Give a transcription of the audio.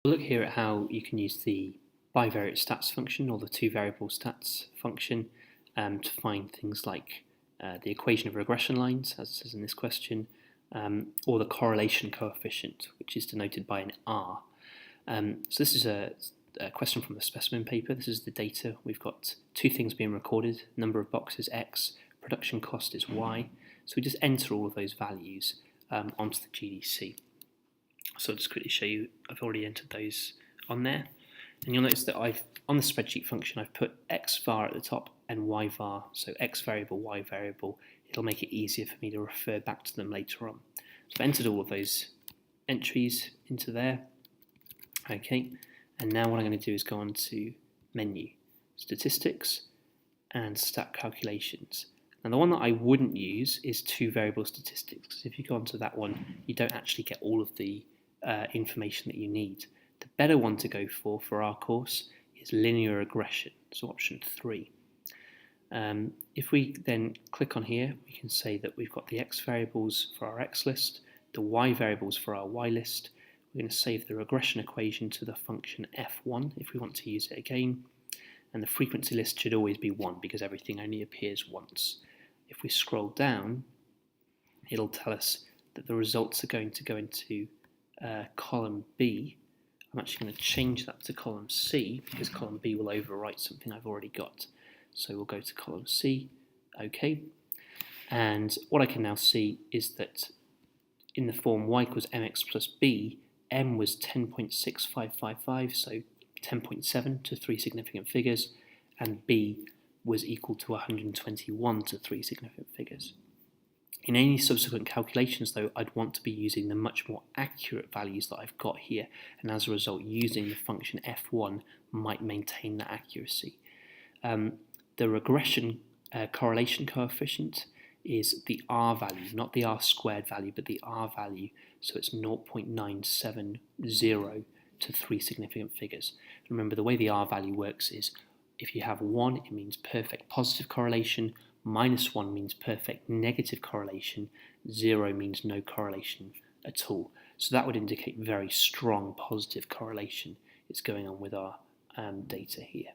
We'll look here at how you can use the bivariate stats function or the two variable stats function to find things like the equation of regression lines, as it says in this question, or the correlation coefficient, which is denoted by an R. So this is a question from the specimen paper. This is the data. We've got two things being recorded, number of boxes X, production cost is Y. So we just enter all of those values onto the GDC. So I'll just quickly show you, I've already entered those on there. And you'll notice that on the spreadsheet function, I've put X var at the top and Y var, so X variable, Y variable. It'll make it easier for me to refer back to them later on. So I've entered all of those entries into there. Okay, and now what I'm going to do is go on to menu, statistics, and stat calculations. Now the one that I wouldn't use is two variable statistics. If you go onto that one, you don't actually get all of the information that you need. The better one to go for our course is linear regression, so option 3. If we then click on here, we can say that we've got the X variables for our X list, the Y variables for our Y list. We're going to save the regression equation to the function f1 if we want to use it again. And the frequency list should always be 1 because everything only appears once. If we scroll down, it'll tell us that the results are going to go into column B. I'm actually going to change that to column C because column B will overwrite something I've already got. So we'll go to column C, OK. And what I can now see is that in the form y equals mx plus b, m was 10.6555, so 10.7 to 3 significant figures, and b was equal to 121 to 3 significant figures. In any subsequent calculations, though, I'd want to be using the much more accurate values that I've got here, and as a result, using the function f1 might maintain that accuracy. The regression correlation coefficient is the R value, not the R squared value, but the R value, so it's 0.970 to 3 significant figures. Remember, the way the R value works is if you have 1, it means perfect positive correlation, -1 means perfect negative correlation, 0 means no correlation at all. So that would indicate very strong positive correlation is going on with our data here.